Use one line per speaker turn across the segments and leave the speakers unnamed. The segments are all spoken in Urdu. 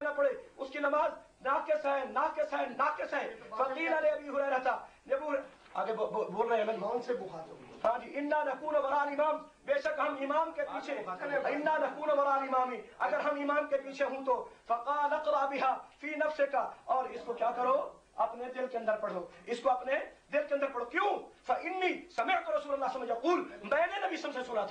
نہ پڑے اس کی نماز ناقص ہے ناقص ہے ناقص ہے. فقیل علی ابی ہریرہ آگے بول رہے ہیں کون سے بخاری. ہاں جی. انا نکون وراء الامام بے شک ہم امام کے پیچھے. انا نکون وراء الامام اگر ہم امام کے پیچھے ہوں تو فقال اقرأ بها فی نفسک اور اس کو کیا کرو اپنے دل کے اندر پڑھو اس کو اپنے دل کے اندر پڑھو. کیوں؟ فإنی سمعت رسول اللہ صلی اللہ علیہ وسلم یقول میں نے نبی صلی اللہ علیہ وسلم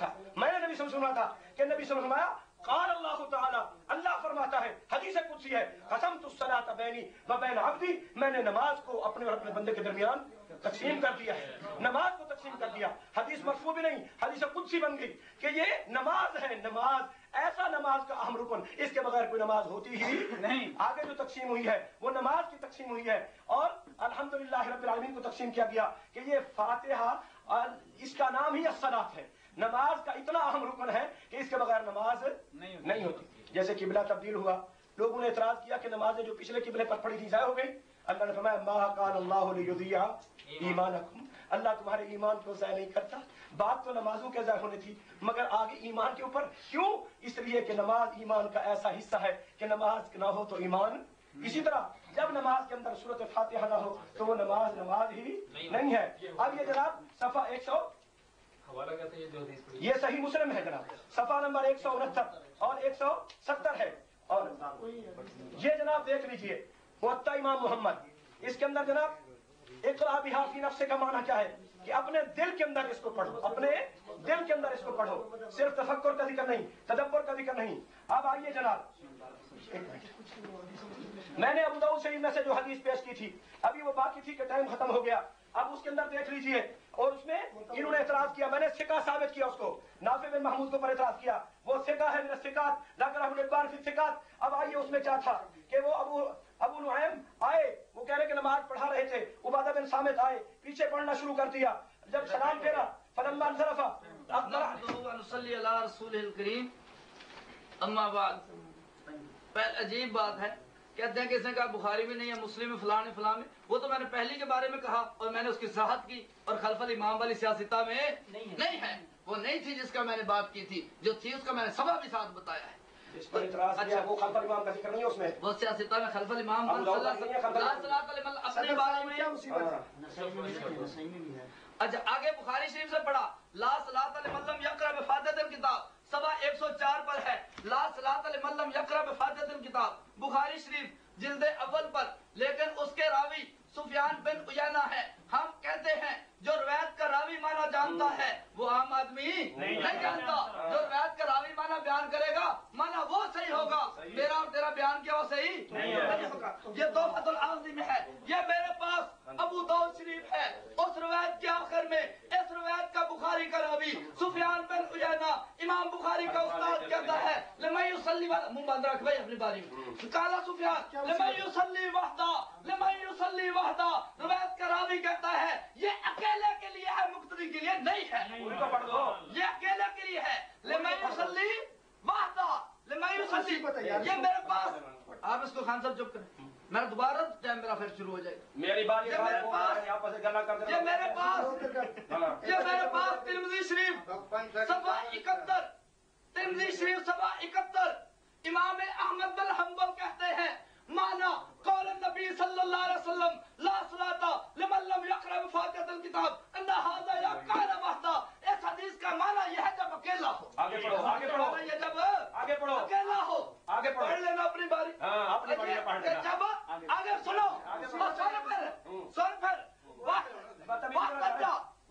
سے سنا تھا کہ نبی صلی اللہ علیہ وسلم فرمایا قال اللہ تعالی اللہ فرماتا ہے حدیث قدسی ہے قسمت الصلاۃ بینی و بین عبدی میں نے نماز کو اپنے اور اپنے بندے کے درمیان تقسیم کر دیا ہے. نماز کو تقسیم کر دیا. حدیث مرفوع بھی نہیں حدیث قدسی بن گئی کہ یہ نماز ہے. نماز ایسا نماز کا اہم رکن اس کے بغیر کوئی نماز ہوتی ہی نہیں. آگے جو تقسیم ہوئی ہے وہ نماز کی تقسیم ہوئی ہے اور الحمدللہ رب العالمین کو تقسیم کیا گیا کہ یہ فاتحہ اس کا نام ہی الصلاۃ ہے. نماز کا اتنا اہم رکن ہے کہ اس کے بغیر نماز نہیں ہوتی. جیسے قبلہ تبدیل ہوا لوگوں نے اعتراض کیا کہ نمازیں جو پچھلے قبلے پر پڑھی تھی ضائع ہو گئی. اللہ نے فرمایا ما کان اللہ لیضیع ایمانکم اللہ تمہارے ایمان کو ضائع نہیں کرتا. بات تو نمازوں کے ضائع ہونے تھی مگر آگے ایمان کے اوپر کیوں؟ اس لیے کہ نماز ایمان کا ایسا حصہ ہے کہ نماز نہ ہو تو ایمان. اسی طرح جب نماز کے اندر سورۃ فاتحہ نہ ہو تو وہ نماز ہی نہیں ہے. اب یہ جناب صفحہ 100 یہ صحیح مسلم ہے جناب صفحہ نمبر 169 اور 170 ہے. اور یہ جناب دیکھ لیجئے موطا امام محمد اس کے اندر جناب اقرأ بہا فی نفسک کا معنی کیا ہے کہ اپنے دل کے اندر اس کو پڑھو اپنے دل کے اندر اس کو پڑھو. صرف تفکر کا ذکر نہیں تدبر کا ذکر نہیں. اب آئیے جناب میں نے ابو داؤد شریف میں سے جو حدیث پیش کی تھی ابھی وہ باقی تھی کہ ٹائم ختم ہو گیا. اب اس کے اندر دیکھ لیجئے اور اس میں انہوں نے اعتراض کیا میں نے ثقہ ثابت کیا اس کو نافع بن محمود کو پر اعتراض کیا وہ ثقہ ہے من الثقات لا کرہ الاعتبار فی الثقات. اب آئیے اس میں کیا تھا کہ وہ ابو نعیم آئے وہ کہہ رہے کہ نماز پڑھا رہے تھے عبادہ بن صامت آئے پیچھے پڑھنا شروع کر دیا جب سلام پھیرا فلما انصرف
نصلی علی رسول الکریم اما بعد. عجیب بات ہے کہتے ہیں کہ اس نے کہا بخاری میں نہیں ہے مسلم میں فلاں فلاں میں. وہ تو میں نے پہلی کے بارے میں کہا اور میں نے اس کی صحت کی اور خلف الامام والی سیاستہ میں نہیں ہے وہ نہیں تھی جس کا میں نے بات کی تھی. جو تھی اس کا میں نے سبب بھی ساتھ بتایا ہے.
اس پر اعتراض کیا وہ خلف الامام کا ذکر نہیں ہے اس میں
وہ سیاستہ میں خلف الامام اپنے بارے میں. اچھا آگے بخاری شریف سے پڑھا لا صلاۃ لمن لم یقرأ بفاتحۃ الکتاب صفحہ 104 پر ہے لا صلاۃ لمن لم یقرأ بفاتحۃ الکتاب بخاری شریف جلد اول پر. لیکن اس کے راوی سفیان بن عیینہ ہے. ہم کہتے ہیں جو روایت کا راوی معنی جانتا ہے وہ عام آدمی نہیں جانتا. جو روایت کا راوی معنی بیان کرے گا معنی وہ صحیح ہوگا. میرا اور تیرا بیان کیا وہ صحیح نہیں ہوگا. یہ تحفۃ العظیم ہے یہ میرے پاس ابو داؤد شریف ہے. اس روایت کے آخر میں اس روایت کا بخاری کا راوی سفیان بن عیینہ امام بخاری کا استاد کہتا ہے لمن یصلی منہ بند رکھ بھائی اپنی باری میں قال سفیان لمن یصلی وحدہ لمن یصلی وحدہ. روایت کا راوی کہتا ہے یہ اکیلے کے لیے ہے مقتدی کے لیے نہیں ہے. یہ اکیلے کے لیے ہے لمن یصلی وحدہ لمن یصلی. یہ میرے پاس آپ اس کو خان صاحب چپ کریں میرا دوبارہ ٹائم میرا پھر شروع ہو جائے گا.
میری بات
یہ میرے پاس ترمذی شریف صفحہ 71 ترمذی شریف صفحہ 71 امام احمد بن حنبل کہتے ہیں مانا قول النبی صلی اللہ علیہ وسلم لا صلاۃ لمن لم یقرأ بفاتحۃ الکتاب ان هذا یا کان وحدہ. اس حدیث کا معنی یہ ہے جب اکیلا ہو. آگے پڑھو یہ جب آگے پڑھو اکیلا ہو آگے پڑھ لینا اپنی باری. ہاں اپنی باری میں پڑھ لینا. جب آگے سنو سن پھر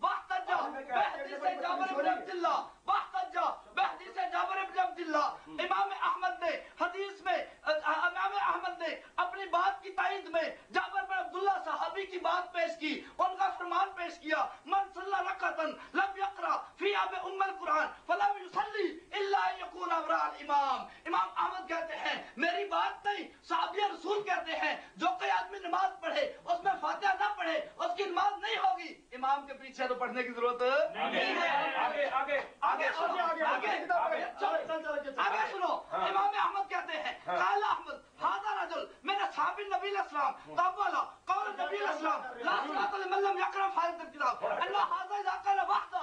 واحتجا بحدیث جابر بن عبد اللہ واحتجا بحدیث جابر بن عبد اللہ. امام احمد نے حدیث میں امام احمد نے اپنی بات کی تائید میں جابر بن عبداللہ صحابی کی بات پیش کی ان کا فرمان پیش کیا من صلی رکعتا لم یقرأ فیہا بأم القرآن فلم یصلی الا ان یکون وراء الامام. امام احمد کہتے ہیں میری بات نہیں صحابی رسول کہتے ہیں جو کوئی آدمی نماز پڑھے اس میں فاتحہ نہ پڑھے اس کی نماز نہیں ہوگی. امام کے پیچھے تو پڑھنے کی ضرورت نہیں ہے. آگے سنو امام احمد کہتے ہیں قال احمد هذا رجل من اصحاب النبي الاسلام قال قول النبي الاسلام لا صلاة لمن لم يقرأ فاتحة الكتاب ان هذا اذا قال وحده.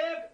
1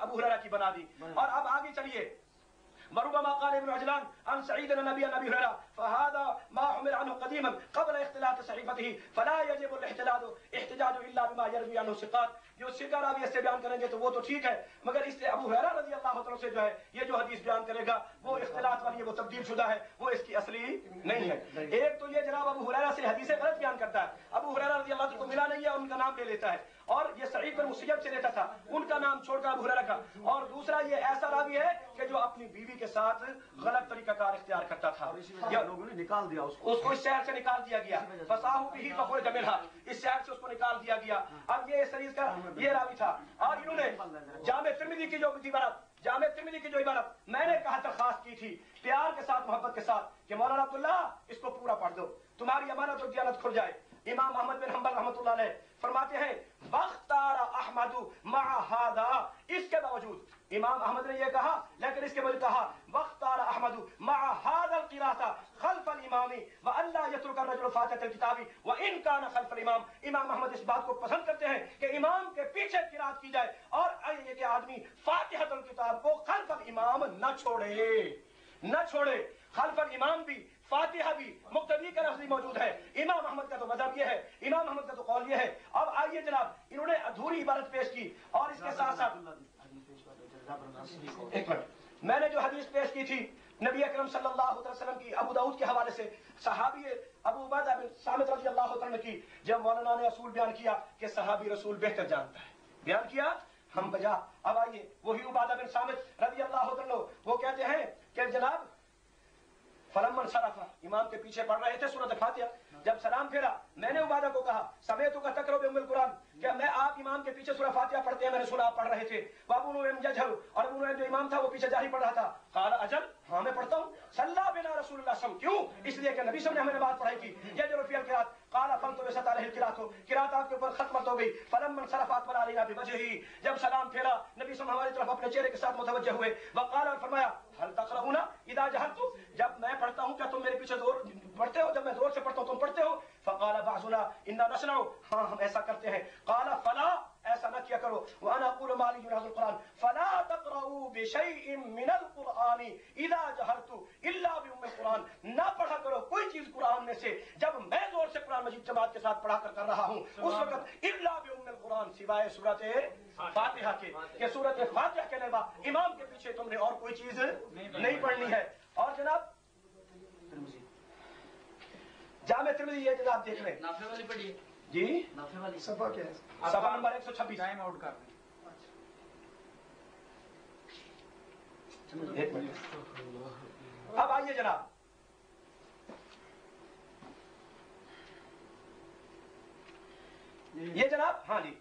ابو ہریرہ کی بنا دی. اور اب آگے چلیے. وربما قال ابن عجلان عن سعيد النبي عن ابي هريره فهذا ما حمل عنه قديما قبل اختلاط صحيفته فلا يجب الاحتجاج الا بما يروي عنه ثقات. جو ثقہ راوی سے بیان کریں گے تو وہ تو ٹھیک ہے، مگر اس سے ابو ہریرہ رضی اللہ عنہ سے جو ہے یہ جو حدیث بیان کرے گا وہ اختلاط والی ہے، وہ تبدیل شدہ ہے، وہ اس کی اصلی نہیں ہے. ایک تو یہ جناب ابو ہریرہ سے حدیثیں غلط بیان کرتا ہے، ابو ہریرہ رضی اللہ عنہ کو ملا نہیں ہے، ان کا نام لے لیتا ہے، اور یہ سعید بن مسیب سے لیتا تھا، ان کا نام چھوڑ کر ابو ہریرہ کا. اور دوسرا یہ ایسا راوی ہے کہ جو اپنی بیوی کے ساتھ غلط طریقہ کار اختیار کرتا تھا،
لوگوں نے نکال دیا اس
کو اس شہر سے نکال دیا گیا. فصاحو به فخرج منها، اس شہر سے اس کو نکال دیا گیا. اب یہ اس حدیث کا یہ راوی تھا. اور انہوں نے جامع ترمذی کی جو عبارت میں نے کہا درخواست کی تھی پیار کے ساتھ محبت کے ساتھ کہ مولانا عبداللہ اس کو پورا پڑھ دو، تمہاری امانت اور دیانت کھل جائے. امام احمد بن حنبل رحمۃ اللہ علیہ فرماتے ہیں واختار احمد مع هذا، اس کے باوجود امام احمد نے یہ کہا لیکن اس کے باوجود کہا واختار احمد مع هذا القراءة خلف الامام والا يترك الرجل فاتحة الكتاب وان كان خلف الامام. امام احمد اس بات کو پسند کرتے ہیں کہ امام کے پیچھے قرات کی جائے اور یہ کہ آدمی فاتحة الکتاب کو خلف الامام نہ چھوڑے. خلف الامام بھی فاتحہ بھی مقتدی کا لفظ موجود ہے. امام احمد کا تو مذہب یہ ہے، امام احمد کا تو قول یہ ہے. اب آئیے جناب، انہوں نے ادھوری عبارت پیش کی اور اس کے ساتھ ساتھ ایک منٹ، میں نے جو حدیث پیش کی تھی نبی اکرم صلی اللہ علیہ وسلم کی ابو داؤد کے حوالے سے صحابی ابو عبیدہ بن صامت رضی اللہ عنہ کی، جب مولانا نے اصول بیان کیا کہ صحابی رسول بہتر جانتا ہے، بیان کیا ہم بجا. اب آئیے وہی عبادہ بن صامت رضی اللہ عنہ وہ کہتے ہیں کہ جناب فلما انصرف، امام کے پیچھے پڑھ رہے تھے سورۃ فاتحہ، جب سلام پھیرا میں نے عبادہ کو کہا سمیتو کا تقرؤ بام القرآن، کہ میں آپ امام کے پیچھے سورہ فاتحہ پڑھتے ہیں، میں نے سنا آپ پڑھ رہے تھے. ابو نعیم یجہر، اور ابو نعیم جو امام تھا وہ پیچھے جاہری پڑھ رہا تھا. قال اجل، ہاں میں پڑھتا ہوں. صلی بنا رسول اللہ صلی اللہ علیہ وسلم، کیوں؟ اس لیے کہ نبی صلی اللہ علیہ وسلم نے ہمیں نماز پڑھائی تھی. یجر فی القراءۃ قال فلتبست علیہ القراءۃ، قراءت آپ کے اوپر ختمت ہو گئی. فلما انصرف اقبل علینا بوجهه، جب سلام پھیرا نبی صلی اللہ علیہ وسلم ہماری طرف اپنے چہرے کے ساتھ متوجہ ہوئے. وقال، اور فرمایا هل تقرؤون اذا جهرت، جب میں پڑھتا ہوں کیا تم میرے پیچھے زور پڑھتے ہو؟ جب میں زور سے پڑھتا ہوں تم پڑھتے ہو؟ فقال بعضنا انا نصنع، ہاں ہم ایسا کرتے ہیں. قال فلا، ایسا نہ کیا کرو. وانا اقول ما لي من القرآن فلا تقرؤوا بشيء من القرآن اذا جهرت الا بام القرآن، نہ پڑھا کرو کوئی چیز قرآن میں سے جب میں زور سے قرآن مجید جماعت کے ساتھ پڑھا کر رہا ہوں اس وقت الا بام القرآن، سوائے سورۃ فاتحہ کے، کہ سورۃ فاتحہ کے علاوہ امام کے پیچھے تم نے اور کوئی چیز نہیں پڑھنی ہے. اور جناب جامع ترمذی یہ جناب دیکھ لیں،
نافع والی پڑھیے
جی
نافع والی
صفحہ کیا ہے؟
صفحہ نمبر 126.
ٹائم آؤٹ کر
ایک منٹ. اب آئیے جناب، یہ جناب ہاں جی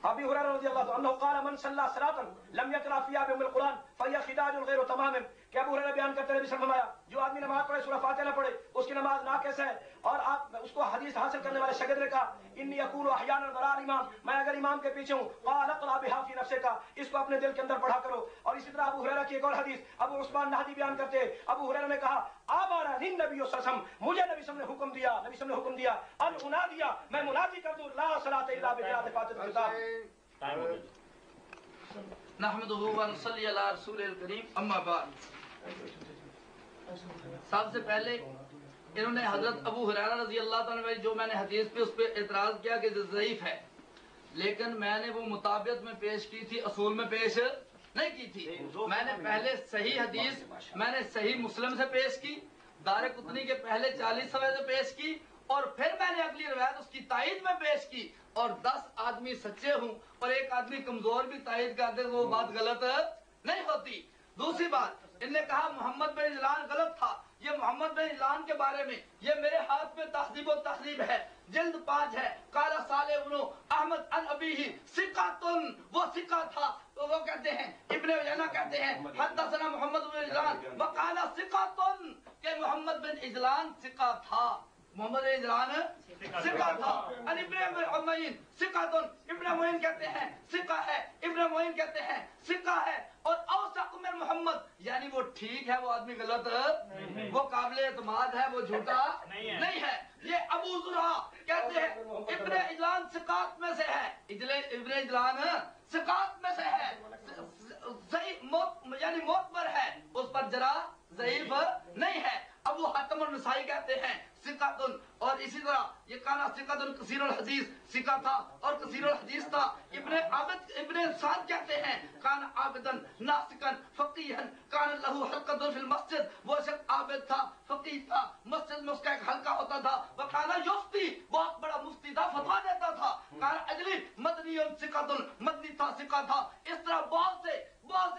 ابی ہریرہ رضی اللہ عنہ قال من صلى صلاة لم يقرأ فيها بأم القرآن فهي خداج غير تمام، کہ ابو ہریرہ بیان کرتے نبی صلی اللہ علیہ وسلم فرمایا جو آدمی نماز پڑھے سورہ فاتحہ نہ پڑھے اس کی نماز ناقص ہے. اور آپ اس کو حدیث حاصل کرنے والے شاگرد نے کہا انی اقول احیانا وراء الامام، میں اگر امام کے پیچھے ہوں قال اقرأ بها في نفسك، اس کو اپنے دل کے اندر پڑھا کرو. اور اسی طرح ابو ہریرہ کی ایک اور حدیث ابو عثمان نہدی بیان کرتے ہیں، ابو ہریرہ نے کہا امرنی النبی صلی اللہ علیہ وسلم، مجھے نبی صلی اللہ علیہ وسلم نے حکم دیا، نبی صلی اللہ علیہ وسلم نے حکم دیا ان انادیا، میں منادی کر دوں لا صلاۃ الا بقراءۃ فاتحۃ الکتاب.
نحمده ونصلي على رسول الکریم، اما بعد. سب سے پہلے انہوں نے حضرت ابو ہریرہ رضی اللہ تعالیٰ جو میں نے حدیث پہ اس پہ اعتراض کیا کہ ضعیف ہے، لیکن میں نے وہ مطابقت میں پیش کی تھی، اصول میں پیش نہیں کی تھی. میں نے پہلے صحیح حدیث میں نے صحیح مسلم سے پیش کی، دارقطنی کے پہلے 40 صفحے سے پیش کی، اور پھر میں نے اگلی روایت اس کی تائید میں پیش کی. اور 10 آدمی سچے ہوں اور ایک آدمی کمزور بھی تائید کر دے تو وہ بات غلط نہیں ہوتی. دوسری بات، ان نے کہا محمد بن اجلان غلط تھا. یہ محمد بن اجلان کے بارے میں یہ میرے ہاتھ میں تہذیب و تہذیب ہے، جلد 5 ہے. قال صالح بن احمد عن ابیہ ثقۃ، وہ ثقہ تھا. تو وہ کہتے ہیں ابن عیینہ کہتے ہیں حدثنا محمد بن اجلان وقال ثقۃ، کہ محمد بن اجلان ثقہ تھا. محمد بن اجلان ثقہ تھا. ان ابن معین ثقۃ، ابن معین کہتے ہیں ثقہ ہے، ابن معین کہتے ہیں ثقہ ہے. اور اوثق من محمد، یعنی وہ ٹھیک ہے، وہ آدمی غلط وہ قابل اعتماد ہے، وہ جھوٹا نہیں ہے. یہ ابو زرع کہتے ہیں ابن اجلان ثقات میں سے ہے، ابن اجلان ثقات میں سے ہے، صحیح یعنی معتبر ہے، اس پر ذرا ضعیف نہیں ہے۔ ابو حاتم النسائی کہتے ہیں ثقۃ، اور اسی طرح یہ کانا ثقۃ کثیر الحدیث، ثقہ تھا اور کثیر الحدیث تھا۔ ابن سعد کہتے ہیں کان عابدن ناسکن فقیہن کان لہو حلقۃ فی المسجد، وہ شخص عابد تھا، فقیہ تھا، مسجد میں اس کا ایک حلقہ ہوتا تھا، وکانا یفتی، بہت بڑا مفتی تھا، فتویٰ دیتا تھا، کان اجلی مدنی ثقۃ، مدنی تھا، ثقہ تھا۔ اس طرح بہت سے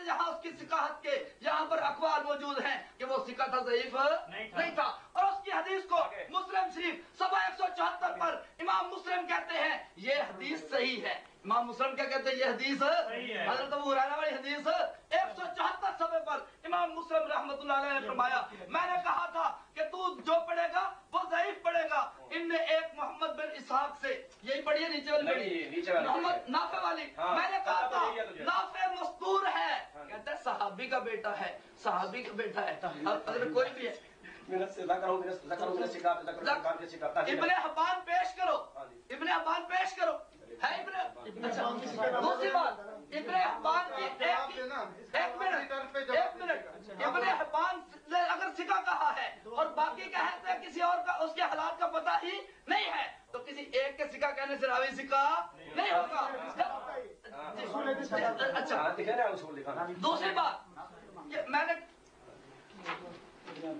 یہاں اس کی ثقاہت کے یہاں پر اقوال موجود ہیں کہ وہ ثقہ تھا، ضعیف نہیں تھا۔ اور اس کی حدیث کو مسلم شریف صفحہ 174 پر امام مسلم کہتے ہیں یہ حدیث صحیح ہے۔ امام مسلم کیا کہتے ہیں؟ یہ حدیث حضرت ابو ہریرہ والی حدیث 174 صفحے پر امام مسلم رحمۃ اللہ علیہ نے فرمایا میں نے کہا تھا کہ تو جو پڑھے گا وہ ضعیف پڑھے گا۔ ان نے ایک محمد بن اسحاق سے، یہی پڑھیے نیچے والی محمد نافع والی، میں نے کہا تھا نافع مستور ہے، کہتا ہے صحابی کا بیٹا ہے، صحابی کا بیٹا ہے، اگر کوئی بھی ہے ابن حبان پیش کرو، ابن حبان پیش کرو، ہے دوسری بات ابن حبان ایک منٹ ابن حبان نے اگر ثقہ کہا ہے اور باقی کہتے ہیں کسی اور کا اس کے حالات کا پتہ ہی نہیں ہے تو کسی ایک کے ثقہ کہنے سے راوی ثقہ نہیں ہوگا۔ اچھا دوسری بات میں نے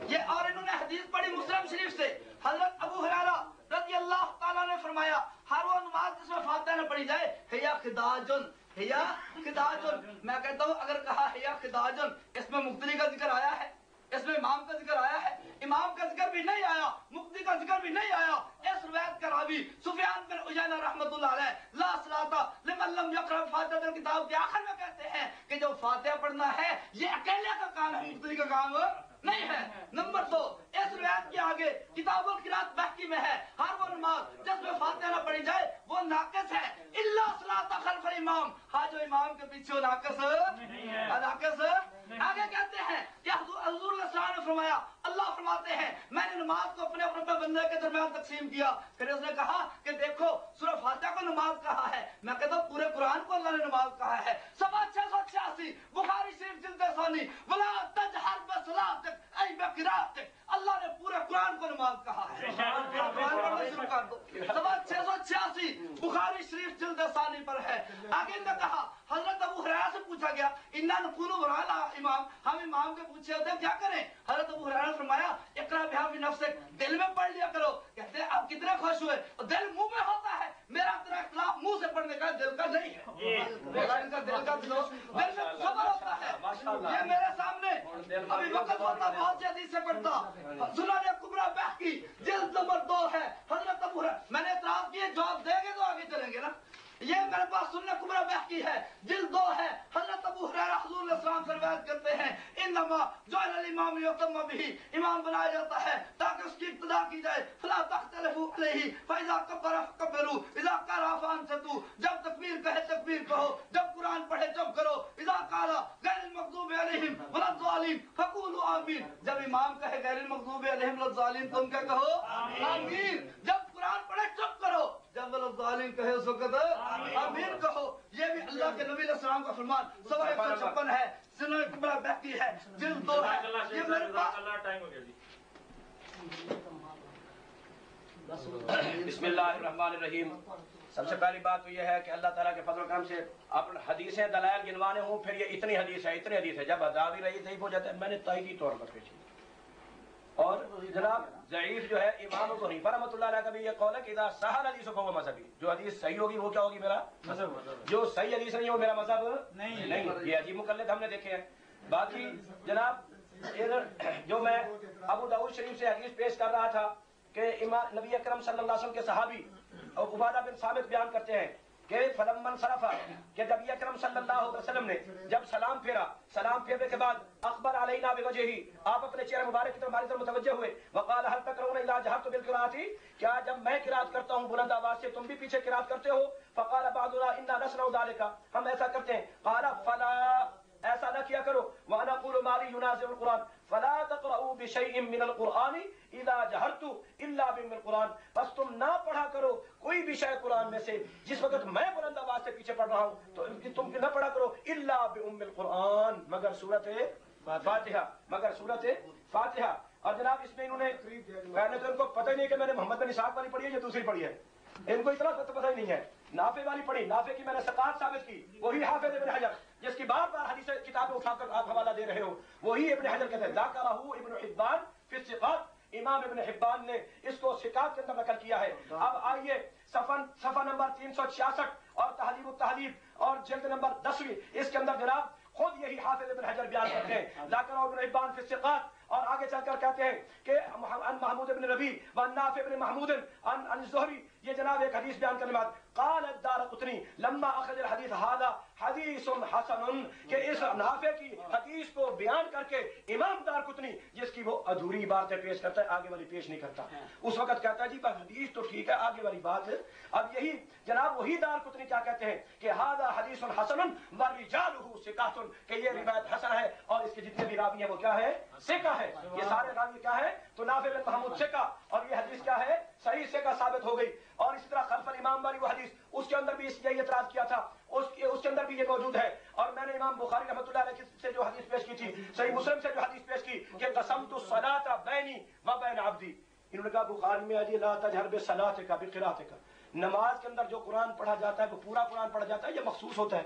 یہ اور انہوں نے حدیث پڑھی مسلم شریف سے، حضرت ابو ہریرہ رضی اللہ تعالیٰ نے فرمایا ہر وہ نماز جس میں فاتحہ نہ پڑھی جائے ہیا خداجن، ہیا خداجن، میں کہتا ہوں اگر کہا ہیا خداجن اس میں مقتدی کا ذکر آیا ہے، اس میں امام کا ذکر آیا ہے، امام کا ذکر بھی نہیں آیا، مقتدی کا ذکر بھی نہیں آیا۔ اس روایت کا راوی سفیان بن عیینہ رحمۃ اللہ علیہ لا صلاۃ لمن لم یقرأ فاتحۃ الکتاب کے آخر میں کہتے ہیں کہ جو فاتحہ پڑھنا ہے یہ اکیلے کا کام ہے، مقتدی کا کام نہیں ہے۔ نمبر 2 اس روایت کے آگے کتاب القراءۃ بحقی میں ہے ہر وہ نماز جس میں فاتحہ نہ پڑھی جائے وہ ناقص ہے، الا صلاۃ خلف الامام، ہاں جو امام کے پیچھے ناقص ناقص۔ آگے کہتے ہیں کہ حضور صلی اللہ علیہ وسلم نے فرمایا، اللہ فرماتے ہیں میں نے نماز کو اپنے اپنے بندے کے درمیان تقسیم کیا، پھر اس نے کہا کہ دیکھو سورہ فاتحہ کو نماز کہا ہے، میں کہتا ہوں پورے قرآن کو اللہ نے نماز کہا ہے۔ صفحہ 686 بخاری شریف جلد ثانی ولا تجہر بصلاتک ای بقراءتک، اللہ نے پورے قرآن کو نماز کہا ہے۔ قرآن پڑھنا شروع کر دو، صفحہ 686 بخاری شریف جلد ثانی پر ہے۔ آگے نے کہا حضرت ابو ہریرہ سے پوچھا گیا انا نکون وراء امام، ہم امام کے پوچھے ہوتے ہیں کیا کریں؟ حضرت ابو ہریرہ نے فرمایا اقرا بہا فی نفسک، دل میں پڑھ لیا کرو۔ کہتے ہیں آپ کتنے خوش ہوئے، دل منہ میں ہوتا ہے، میرا تیرا اختلاف منہ سے پڑھنے کا دل کا نہیں ہے، ان کا دل کا دل میں صبر ہوتا ہے۔ یہ میرے سامنے ابھی وقت ہوتا بہت سی حدیث سے پڑھتا، سنن کبریٰ بحقی جلد نمبر 2 ہے۔ حضرت ابو ہریرہ میں نے اعتراض کیے، جواب دیں گے تو آگے چلیں گے نا، یہ میرے پاس سنن کبریٰ بحقی ہے جلد 2 ہے۔ حضرت ابو ہریرہ حضور علیہ السلام سے روایت کرتے ہیں انما جعل الامام یؤتم بہ، امام بنایا جاتا ہے تاکہ اس کی اقتداء کی جائے، فلا تختلفوا علیہ فاذا کبر فکبروا اذا قرأ فانصتوا، جب تکبیر کہے تکبیر کہو، جب قرآن پڑھے چپ کرو، اذا قال غیر المغضوب علیہم ولا الضالین فقولوا آمین، جب امام کہے غیر المغضوب علیہم ولا الضالین تم کیا کہو؟ آمین، جب قرآن پڑھے چپ کرو، جب ولا الضالین کہے اس وقت آمین کہو۔ یہ بھی اللہ کے نبی علیہ السلام کا فرمان صفحہ 156 ہے، سنن کبریٰ بحقی ہے جلد 2 ہے۔ یہ میرے پاس
بسم اللہ الرحمن الرحیم۔ سب سے پہلی بات تو یہ ہے کہ اللہ تعالیٰ کے فضل و کرم سے اپنے حدیثیں دلائل گنوانے ہوں، پھر یہ اتنی حدیث ہے جب راوی رہی ضعیف ہو جاتا ہے، میں نے تائیدی طور پر پیش کی۔ اور جناب ضعیف جو ہے امام ابو حنیفہ رحمۃ اللہ علیہ کا بھی یہ قول ہے کہ اذا صح الحدیث فهو مذہبی، جو حدیث صحیح ہوگی وہ کیا ہوگی؟ میرا مذہب، جو صحیح حدیث نہیں ہو میرا مذہب نہیں۔ یہ عجیب مقلد ہم نے دیکھے ہیں۔ باقی جناب جو میں ابو داؤد شریف سے حدیث پیش کر رہا تھا کہ امام نبی اکرم صلی اللہ علیہ وسلم کے صحابی عبادہ بن ثابت بیان کرتے ہیں کہ فلما انصرف، کہ نبی اکرم صلی اللہ علیہ وسلم نے جب سلام پھیرا، سلام پھیرنے کے بعد اخبر علینا بوجہہ، آپ اپنے چہرے مبارک کی طرف ہماری طرف متوجہ ہوئے، وقال هل تقرؤون اذا جهرت بالقراءة، کیا جب میں قرات کرتا ہوں بلند آواز سے تم بھی پیچھے قرات کرتے ہو؟ فقال بعضنا انا نصنع ذلك، ہم ایسا کرتے ہیں۔ قال فلا، ایسا نہ کیا کرو۔ وانا اقول ما لي ينازع القرآن فلا تقرؤوا بشيء من القرآن اذا جهرت الا بام القرآن، بس تم نہ پڑھا کرو کوئی بھی شے قرآن میں سے جس وقت میں بلند آواز سے پیچھے پڑھ رہا ہوں تو تم نہ پڑھا کرو الا بام القرآن، مگر سورۃ فاتحہ، مگر سورۃ فاتحہ۔ اور جناب اس میں انہوں نے پہلے تو ان کو پتہ ہی نہیں کہ میں نے محمد بن اسحاق والی پڑھی ہے یا دوسری پڑھی ہے، ان کو اتنا پتہ ہی نہیں ہے۔ نافع والی پڑھی، نافع کی میں نے ثقات ثابت کی، وہی حافظ ابن حجر جس کی بار بار حدیث کتابیں اٹھا کر آپ حوالہ دے رہے ہو، وہی ابن حجر کہتے ہیں ذاکرہ ابن حبان فی الثقات، امام ابن حبان نے اس کو ثقات کے اندر نقل کیا ہے۔ اب آئیے صفحہ نمبر 366 اور تہذیب التہذیب اور جلد نمبر 10 اس کے اندر جناب خود یہی حافظ ابن حجر بیان کرتے ہیں ذاکرہ ابن حبان فی الثقات، اور آگے چل کر کہتے ہیں کہ عن محمود بن ربیع وعن نافع بن محمود عن الزہری، یہ جناب ایک حدیث بیان کرنے بعد قال الدارقطنی لما اخذ الحدیث هذا حدیث حسن، کہ اس نافع کی حدیث کو بیان کر کے امام دارقطنی جس کی وہ ادھوری باتیں پیش کرتا ہے، آگے والی پیش نہیں کرتا، اس وقت کہتا ہے جی بس حدیث تو ٹھیک ہے، آگے والی بات ہے۔ اب یہی جناب وہی دارقطنی کیا کہتے ہیں کہ هذا حدیث حسن ورجاله ثقات، کہ یہ روایت حسن ہے اور اس کے جتنے بھی راوی ہیں وہ کیا ہے؟ ثقہ ہے، یہ سارے راوی کیا ہے؟ تو نافع بن محمود ثقہ، اور یہ حدیث کیا ہے؟ صحیح ثقہ ثابت ہو گئی۔ اور اسی طرح خلف الامام والی وہ حدیث اس کے اندر بھی اس یہی اعتراض کیا تھا، اس کے اندر بھی یہ موجود ہے۔ اور میں نے امام بخاری رحمۃ اللہ علیہ سے جو حدیث پیش کی تھی، صحیح مسلم سے جو حدیث پیش کی کہ قسمت الصلاۃ بینی و بین عبدی، انہوں نے کہا بخاری میں ہے لا تجہر بصلاتک بقراءتک، نماز کے اندر جو قرآن پڑھا جاتا ہے وہ پورا قرآن پڑھا جاتا ہے یا مخصوص ہوتا ہے؟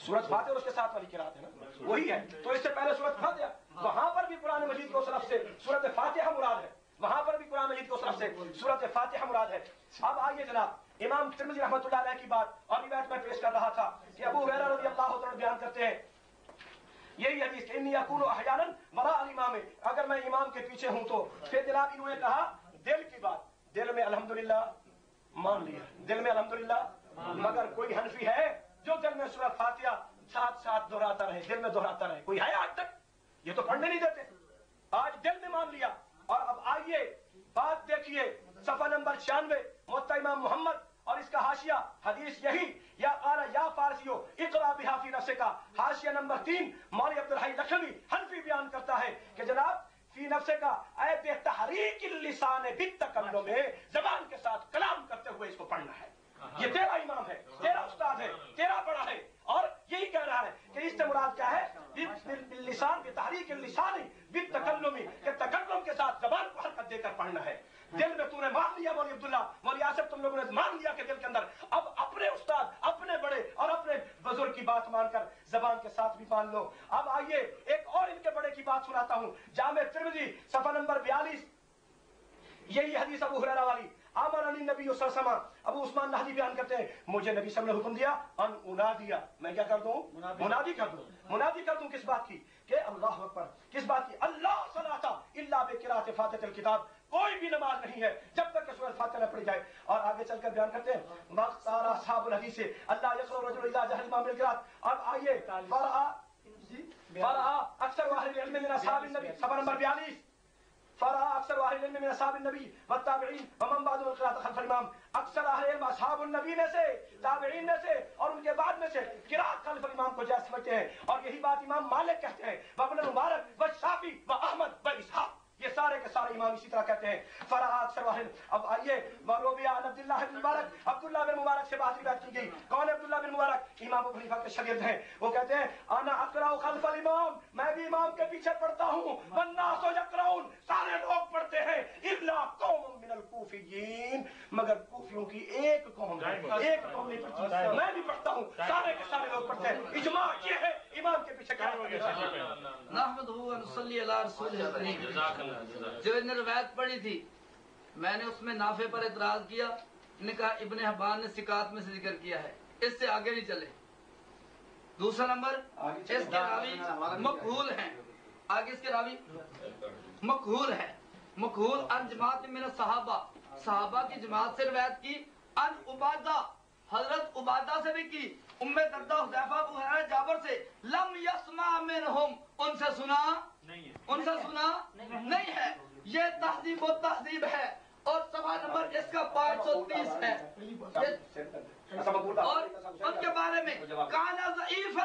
سورۃ فاتحہ اور اس کے ساتھ والی قرات ہے نا، وہی ہے۔ تو اس سے پہلے سورۃ فاتحہ، وہاں پر بھی قرآن مجید کو صرف سے سورۃ فاتحہ مراد ہے، وہاں پر بھی قرآن مجید کو صرف سے سورۃ فاتحہ مراد ہے۔ اب آئیے جناب امام ترمذی رحمۃ اللہ علیہ کی بات اور روایت میں پیش کر رہا تھا کہ ابو ہریرہ رضی اللہ عنہ بیان کرتے ہیں یہی حدیث کہ انی اکون احیانا وراء الامام، اگر میں امام کے پیچھے ہوں تو پھر جناب انہوں نے کہا دل کی بات، دل میں الحمدللہ مان لیا، دل میں الحمدللہ، مگر کوئی حنفی ہے جو دل میں سورۃ فاتحہ ساتھ ساتھ دہراتا رہے، دل میں دہراتا رہے؟ کوئی ہے آج تک؟ یہ تو پڑھنے نہیں دیتے، آج دل میں مان لیا۔ اور اب آئیے بات دیکھیے صفحہ نمبر 96 موطا امام محمد اور اس کا حاشیہ حدیث یہی یا قال یا فارسیو اقرا بها فی نفسک، حاشیہ نمبر 3 مولوی عبدالحی لکھنوی حنفی بیان کرتا ہے کہ جناب فی نفسک اے بتحریک اللسان بالتکلم، زبان کے ساتھ کلام کرتے ہوئے اس کو پڑھنا ہے۔ یہ تیرا امام ہے، تیرا استاد ہے، تیرا بڑا ہے، اور یہی کہہ رہا ہے کہ اس سے مراد کیا ہے؟ باللسان، بتحریک اللسان بالتکلم، کہ تکلم کے ساتھ زبان کو حرکت دے کر پڑھنا ہے۔ دل میں تو نے مان لیا مولوی عبداللہ، مولوی آصف، تم لوگوں نے مان لیا کہ دل کے اندر، اب اپنے استاد، اپنے بڑے اور اپنے بزرگ کی بات مان کر زبان کے ساتھ بھی مان لو۔ اب آئیے ایک اور ان کے بڑے کی بات سناتا ہوں، جامع ترمذی صفحہ نمبر 42 یہی حدیث ابو ہریرہ والی، امرنی نبی صلی اللہ علیہ وسلم، ابو عثمان نہدی بیان کرتے ہیں مجھے نبی صلی اللہ علیہ وسلم نے حکم دیا ان انادیا، میں کیا کر دوں؟ منادی کر دوں۔ منادی کر دوں کس بات کی؟ کہ اللہ اکبر، کس بات کی؟ اللہ صلاۃ الا بقراءۃ فاتحۃ الکتاب، کوئی بھی نماز نہیں ہے جب تک کہ سورۃ فاتحہ نہ پڑھی جائے۔ اور آگے چل کر بیان کرتے ہیں مختار اصحاب الحدیث اللہ یقرأ الرجل اذا جهل الامام بالقراءۃ۔ اب آئیے فرآ اکثر اہل العلم من اصحاب النبی، صفحہ نمبر 42 فرآ اکثر اہل العلم من اصحاب النبی والتابعین ومن بعدهم القراءۃ خلف الامام، اکثر اہل علم اصحاب النبی میں سے، تابعین میں سے اور ان کے بعد میں سے قراءت خلف الامام کو جائز سمجھتے ہیں، اور یہی بات امام مالک کہتے ہیں، وابن المبارک والشافعی واحمد واسحاق، یہ سارے کے سارے امام اسی طرح کہتے ہیں فرآ اکثر اہل۔ اب آئیے وروی عن عبداللہ بن مبارک، عبداللہ بن مبارک سے بات روایت کی گئی، کون ہے عبداللہ بن مبارک؟ امام ابو حنیفہ کے شاگرد ہیں، وہ کہتے ہیں انا اقرأ خلف الامام، میں بھی امام کے پیچھے پڑھتا ہوں، والناس یقرؤون، سارے لوگ پڑھتے ہیں، الا قوم من الکوفیین، مگر کوفیوں کی ایک قوم ہے، ایک قوم نہیں پڑھتی، میں بھی پڑھتا ہوں، سارے کے سارے لوگ پڑھتے ہیں۔ اجماع یہ ہے امام کے پیچھے کیا
نحمدہ و نصلی علی رسول الکریم۔ جو انہوں نے روایت پڑھی تھی میں نے اس میں نافع پر اعتراض کیا، نے کہا ابن حبان نے ثقات میں سے ذکر کیا ہے، اس سے آگے نہیں چلے۔ دوسرا نمبر اس کے راوی مقبول ہیں، آگے اس کے راوی مقبول ہیں، مقبول ان جماعت من الصحابہ، صحابہ کی جماعت سے روایت کی، ان عبادہ، حضرت عبادہ سے بھی کی، ام دردہ، حذیفہ، ابو ہریرہ، جابر سے، لم یسمع منہم، ان سے سنا ان سے سنا نہیں ہے۔ یہ تہذیب و تہذیب ہے اور صفحہ نمبر اس کا 530 ہے، اور ان کے بارے میں کانا ضعیفا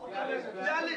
42।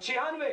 96,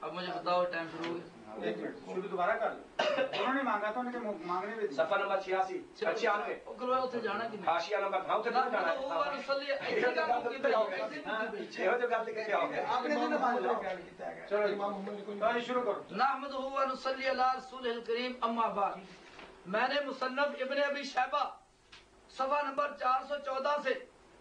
اب مجھے بتاؤ ٹائم شروع ہو گیا.
شروع دوبارہ کر لو. انہوں نے مانگا تھا, انہیں مانگنے میں
صفحہ نمبر 86 96
اتنے جانا کہ
حاشیہ نمبر ہاں تے جانا ہے
آپ نے دن مان لو. چلو امام محمد کو شروع کرو.
نحمدہ و نصلی علی رسولہ الکریم اما بعد. میں نے مصنف ابن ابی شیبہ صفحہ نمبر 414 سے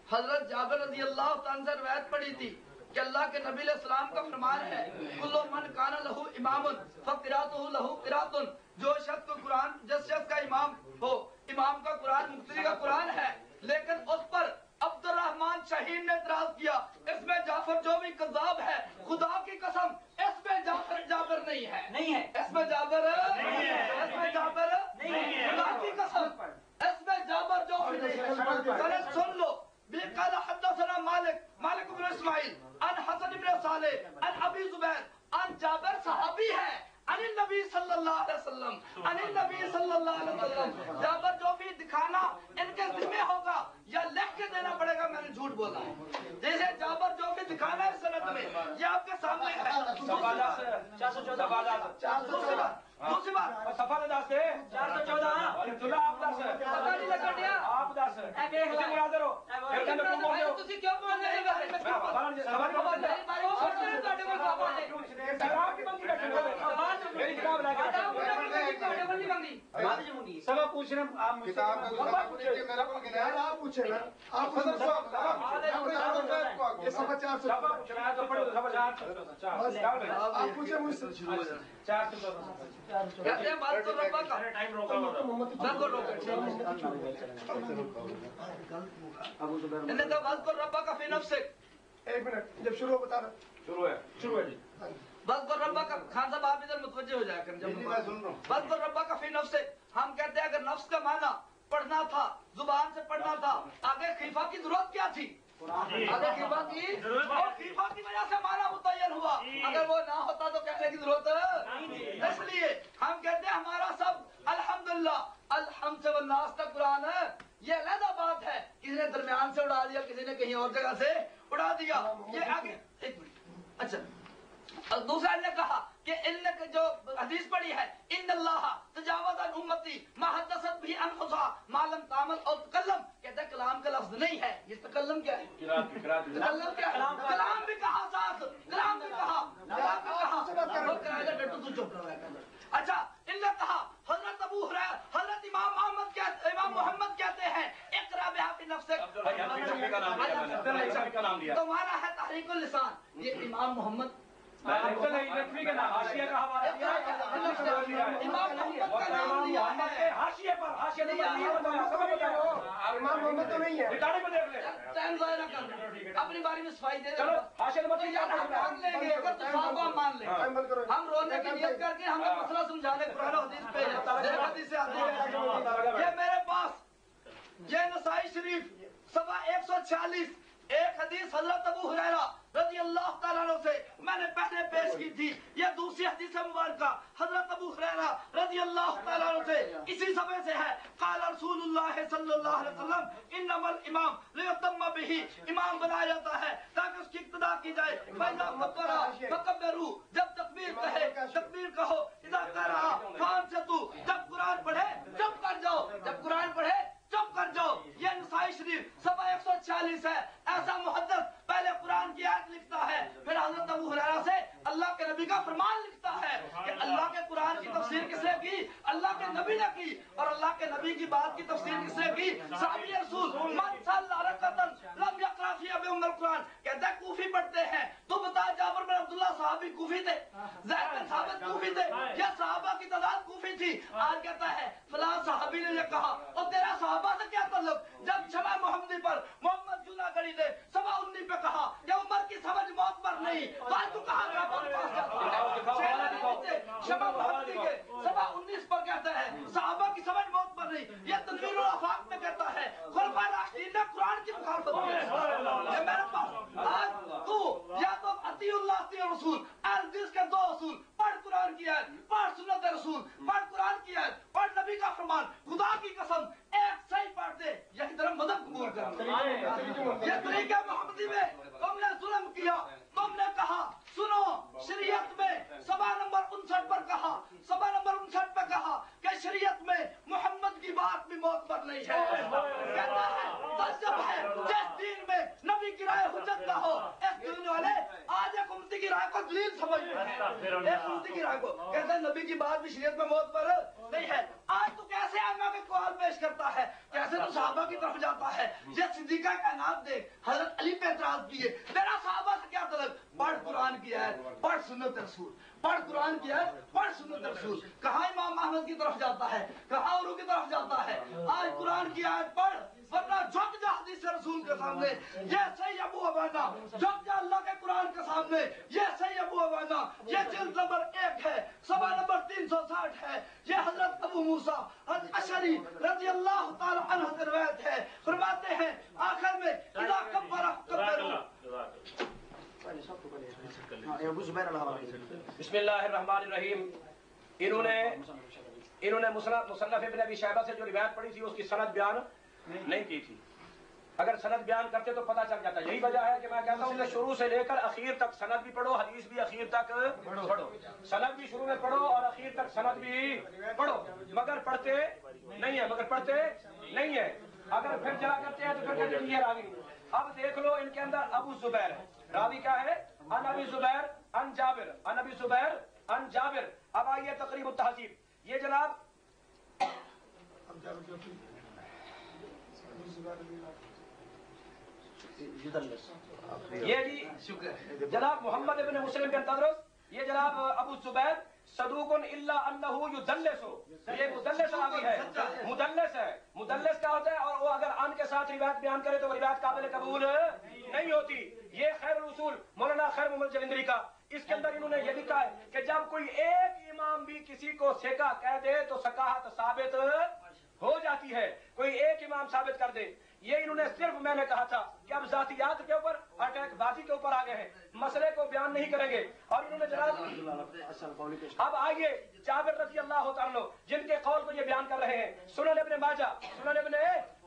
حضرت جابر رضی اللہ تعالیٰ سے روایت پڑھی تھی کہ اللہ کے نبی علیہ السلام کا فرمان ہے کل من کان لہ امام فقراتہ لہ قرات. جو شخص کو قرآن, جس شخص کا امام ہو, امام کا قرآن مقتدی کا قرآن ہے, لیکن اس پر عبد الرحمن شہین نے اعتراض کیا اس میں جعفر جو بھی کذاب ہے, خدا کی قسم اس میں جابر نہیں ہے, اس میں جابر نہیں ہے, اس میں جابر نہیں ہے, خدا کی قسم اس میں جابر جو بھی نہیں ہے. سن لو. قال حدثنا مالک بن اسماعیل عن حسن بن صالح عن ابی زبیر عن جابر صحابی ہے عن النبی صلی اللہ علیہ وسلم جابر جو بھی دکھانا ان کے ذمہ ہوگا یا لکھ کے دینا پڑے گا, میں نے جھوٹ بولا ہے. جیسے جابر جو بھی دکھانا ہے سند میں یہ آپ کے سامنے ہے. دوسری بات
صفحہ 414 آپ دس مناظر ہو
تسی کیوں بول رہے
سب پوچھ رہے ہیں. آپ
کتاب آپ پوچھے نا, آپ پوچھے مجھ سے.
کہتے ہیں بات تو ربا کا ربا کا فی نفسک.
ایک منٹ جب شروع بتا رہا شروع ہے جی.
بس ربا کا خان صاحب آپ ادھر متوجہ ہو جائے کر. بس ربا کا فی نفسک ہم کہتے ہیں اگر نفس کا معنی پڑھنا تھا, زبان سے پڑھنا تھا, آگے خیفہ کی ضرورت کیا تھی؟ آگے خیفہ کی وجہ سے معنی متعین ہوا. اگر وہ نہ ہوتا تو کہنے کی ضرورت نہیں. اس لیے ہم کہتے ہیں ہمارا سب الحمدللہ الحمد سے والناس تک قرآن ہے. یہ علیحدہ بات ہے, کسی نے درمیان سے اڑا دیا, کسی نے کہیں اور جگہ سے اڑا دیا. یہ آگے ایک منٹ. اچھا دوسرا نے کہا کہ ان نے جو حدیث پڑھی ہے ان اللہ تجاوز عن امتی ما حدثت بھی انفسها ما لم تعمل اور تکلم, کہتا ہے کلام کا لفظ نہیں ہے. یہ تکلم کیا ہے؟ تکلم کیا ہے؟ کلام بھی کہا ساتھ, کلام بھی کہا. اچھا ان نے کہا حضرت ابو ہریرہ, حضرت امام محمد کہتے ہیں اقرا بها فی نفسک. تو مانا ہے تحریک اللسان. یہ امام محمد
امام محمد کا نام لیا ہے. حاشیے پر امام محمد تو نہیں ہے.
ٹائم ضائع نہ کرنا, اپنی باری میں صفائی دے.
چلو حاشیے نمبر 3
مان لیں گے اگر تو صحابہ مان لیں. ہم رونے کی نیت کر کے ہمیں مسئلہ سمجھا دیں قرآن و حدیث پہ. حدیث سے آتے ہیں. یہ میرے پاس یہ نسائی شریف صفحہ 146 ایک حدیث حضرت ابو ہریرہ رضی اللہ تعالیٰ عنہ سے میں نے پہلے پیش کی تھی. یہ دوسری حدیث مبارکہ حضرت ابو ہریرہ رضی اللہ تعالیٰ عنہ سے اسی صفحے سے ہے. قال رسول اللہ صلی اللہ علیہ وسلم انما الامام لیتم بہ, امام بنایا جاتا ہے تاکہ اس کی اقتداء کی جائے. فاذا کبر فکبروا, جب تکبیر کہے تکبیر کہو. اذا قرأ فانصتوا, جب قرآن پڑھے چپ کر جاؤ, جب قرآن پڑھے چپ کر جاؤ. یہ نسائی شریف صفحہ 146 ہے. ایسا محدث پہلے قرآن کی آیت لکھتا ہے, پھر حضرت ابو ہریرہ سے اللہ کے نبی کا فرمان لکھتا ہے کہ اللہ کے قرآن کی تفسیر کس نے کی؟ اللہ کے نبی نے کی. اور اللہ کے نبی کی بات کی تفسیر کس نے کی؟ صحابی رسول من صلی رکعۃ لم یقرأ فیہا بأم القرآن. کہتا ہے کوفی پڑھتے ہیں. تو بتا جابر بن عبداللہ صحابی کوفی تھے, زید بن ثابت کوفی تھے, یا صحابہ کی تعداد کوفی تھی؟ آج کہتا ہے فلاں صحابی نے یہ کہا. اور تیرا صحابہ سے کیا تعلق؟ جب شمع محمدی پر محمد جونا گڑی نے سبا 19 پہ کہا کہ عمر کی سمجھ موت پر نہیں, تو آج تو کہاں کا بہت پاس جاتا ہے. شمع محمدی کے سبا 19 پر کہتا ہے صحابہ کی سمجھ موت پر نہیں. یہ تنویر الافاق میں کہتا ہے خلفائے راشدین نے قرآن کی مخالفت کی. یہ میرے پاس آج تو یا تو اطیع اللہ اطیع رسول, حدیث کے دو اصول, پڑھ قرآن کی آیت, پڑھ سنت رسول, پڑھ قرآن کی آیت, پڑھ نبی کا فرمان. خدا کی قسم ایک صحیح پڑھ دے, یہی طرح مذہب قبول کر. یہ طریقہ محمدی میں تم نے ظلم کیا. تم نے کہا سنو شریعت میں کو دلیل سمجھتے ہیں ایک صوفی کی رائے کو کہتے ہیں نبی کی بات بھی شریعت میں موت پر نہیں ہے. آج تو کیسے ائمہ کے قول پیش کرتا ہے, کیسے تو صحابہ کی طرف جاتا ہے. یہ صدیقہ کائنات دیکھ, حضرت علی پہ اعتراض کیے, میرا صحابہ سے کیا طلب, پڑھ قرآن کی آیت, پڑھ سنت رسول, پڑھ قرآن کی آیت, پڑھ سنت رسول. کہاں امام احمد کی طرف جاتا ہے, کہاں عروہ کی طرف جاتا ہے. آج قرآن کی آیت پڑھ, ورنہ جھک جا حدیث رسول کے سامنے, یہ صحیح ابو عوانہ, جھک جا اللہ کے قرآن کے سامنے, یہ صحیح ابو عوانہ, یہ جلد نمبر 1 ہے, صفحہ نمبر 360 ہے. یہ حضرت ابو موسیٰ اشعری رضی اللہ تعالی عنہ سے روایت ہے, فرماتے ہیں آخر میں اذا کبر کبروا.
بسم اللہ الرحمن الرحیم. انہوں نے مصنف ابن ابی شیبہ سے جو روایت پڑھی تھی اس کی سند بیان نہیں کی تھی. اگر سند بیان کرتے تو پتہ چل جاتا. یہی وجہ ہے کہ میں کہتا ہوں کہ شروع سے لے کر اخیر تک سند بھی پڑھو, حدیث بھی اخیر تک پڑھو. سند بھی شروع میں پڑھو اور اخیر تک سند بھی پڑھو, مگر پڑھتے نہیں ہے. اگر پھر چلا کرتے ہیں تو پھر کہتے ہیں یہ راوی. اب دیکھ لو ان کے اندر ابو زبیر ہے, راوی کیا ہے, ان ابی زبیر ان جابر, ان ابی زبیر ان جابر. اب آئیے تقریب التہذیب. یہ جناب یہ جی جناب محمد ابن مسلم بن تدرس, یہ جناب ابو زبیر صدوق الا انہ یدلس, یہ مدلس راوی ہے, مدلس ہے. مدلس کیا ہوتا ہے, اور وہ اگر ان کے ساتھ روایت بیان کرے تو وہ روایت قابل قبول نہیں ہوتی. یہ خیر الاصول مولانا خیر محمد جلندری کا, اس کے اندر انہوں نے یہ لکھا ہے کہ جب کوئی ایک امام بھی کسی کو ثقہ کہہ دے تو ثقاہت ثابت ہو جاتی ہے. کوئی ایک امام ثابت کر دے. یہ انہوں نے صرف, میں نے کہا تھا کہ اب ذاتیات کے اوپر, اٹیک بازی کے اوپر آ گئے ہیں, مسئلے کو بیان نہیں کریں گے. اور انہوں نے جناب اب آئیے جابر رضی اللہ تعالیٰ جن کے قول کو یہ بیان کر رہے ہیں, سنن ابن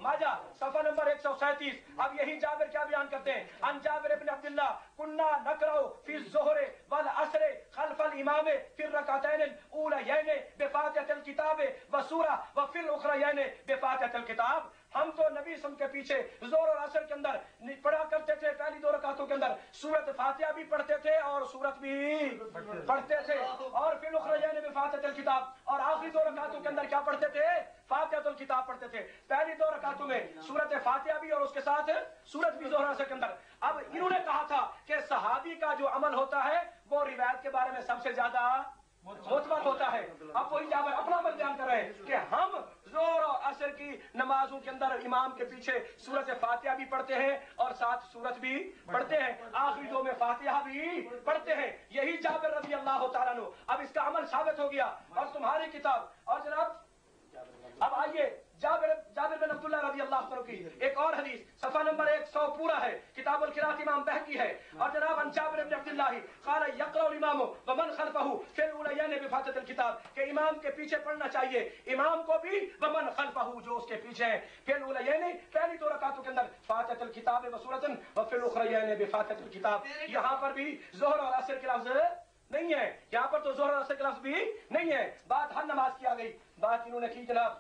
ماجہ صفحہ نمبر 137. اب یہی جابر کیا بیان کرتے ہیں, ان جابر ابن عبداللہ کنا نقرأ فی الظہر والعصر خلف الامام فی الرکعتین الاولیین بفاتحۃ الکتاب وسورہ وفی الاخریین بفاتحۃ الکتاب. ہم تو نبی صلی اللہ علیہ وسلم کے پیچھے زور اور عصر کے اندر پڑھا کرتے تھے, پہلی 2 رکعتوں کے اندر سورت فاتحہ بھی پڑھتے تھے اور سورت بھی پڑھتے تھے, اور فی الاخریین بفاتحۃ الکتاب, اور آخری 2 رکعتوں کے اندر کیا پڑھتے تھے, فاتحۃ الکتاب پڑھتے تھے. پہلی 2 رکعتوں میں سورت فاتحہ بھی اور اس کے ساتھ سورت بھی زہر عصر کے اندر. اب انہوں نے کہا تھا کہ صحابی کا جو عمل ہوتا ہے وہ روایت کے بارے میں سب سے زیادہ معتبر ہوتا ہے. اب وہی جابر اپنا عمل بیان کر رہے ہیں کہ ہم زور اور عصر کی نمازوں کے اندر امام کے پیچھے سورت فاتحہ بھی پڑھتے ہیں اور ساتھ سورت بھی پڑھتے ہیں, آخری 2 میں فاتحہ بھی پڑھتے ہیں. یہی جابر رضی اللہ تعالیٰ عنہ. اب اس کا عمل ثابت ہو گیا. اور تمہاری کتاب, اور جناب اب آئیے جابر بن عبداللہ رضی اللہ عنہ کی ایک اور حدیث, صفحہ نمبر 100 پورا ہے, کتاب القراءۃ امام بہقی ہے. اور جناب ان جابر بن عبداللہ قال یقرأ الامام ومن خلفہ فی الاولیین بفاتحۃ الکتاب, کہ امام کے پیچھے پڑھنا چاہیے, امام کو بھی, ومن خلفہ جو اس کے پیچھے ہیں, فی الاولیین پہلی 2 رکعتوں کے اندر فاتحۃ الکتاب وسورۃ وفی الاخریین بفاتحۃ الکتاب. یہاں پر بھی ظہر اور عصر کے لفظ نہیں ہے, یہاں پر تو ظہر اور عصر کے لفظ بھی نہیں ہے. بات ہر نماز کی آ گئی. بات انہوں نے کی جناب,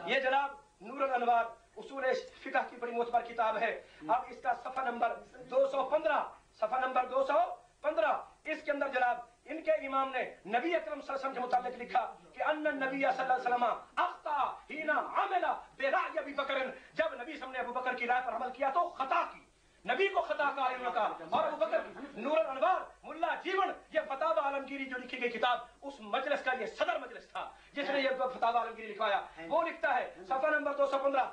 یہ جناب نور الانوار اصول فقہ کی بڑی معتبر کتاب ہے. اب اس کا صفحہ نمبر 215, صفحہ نمبر 215, اس کے اندر جناب ان کے امام نے نبی اکرم صلی اللہ علیہ وسلم کے متعلق لکھا کہ ان النبی صلی اللہ علیہ وسلم اخطا حين عمل برأي ابی بکر, جب نبی صلی اللہ علیہ وسلم نے ابو بکر کی رائے پر عمل کیا تو خطا کی, نبی کو خطا کار انہوں نے کہا. اور ابو بکر نور الانوار ملا جیون, یہ فتاوی عالمگیری جو لکھی گئی کتاب, اس مجلس کا یہ صدر مجلس تھا جس نے یہ فتاوی عالمگیری لکھوایا. وہ لکھتا ہے صفحہ نمبر 215,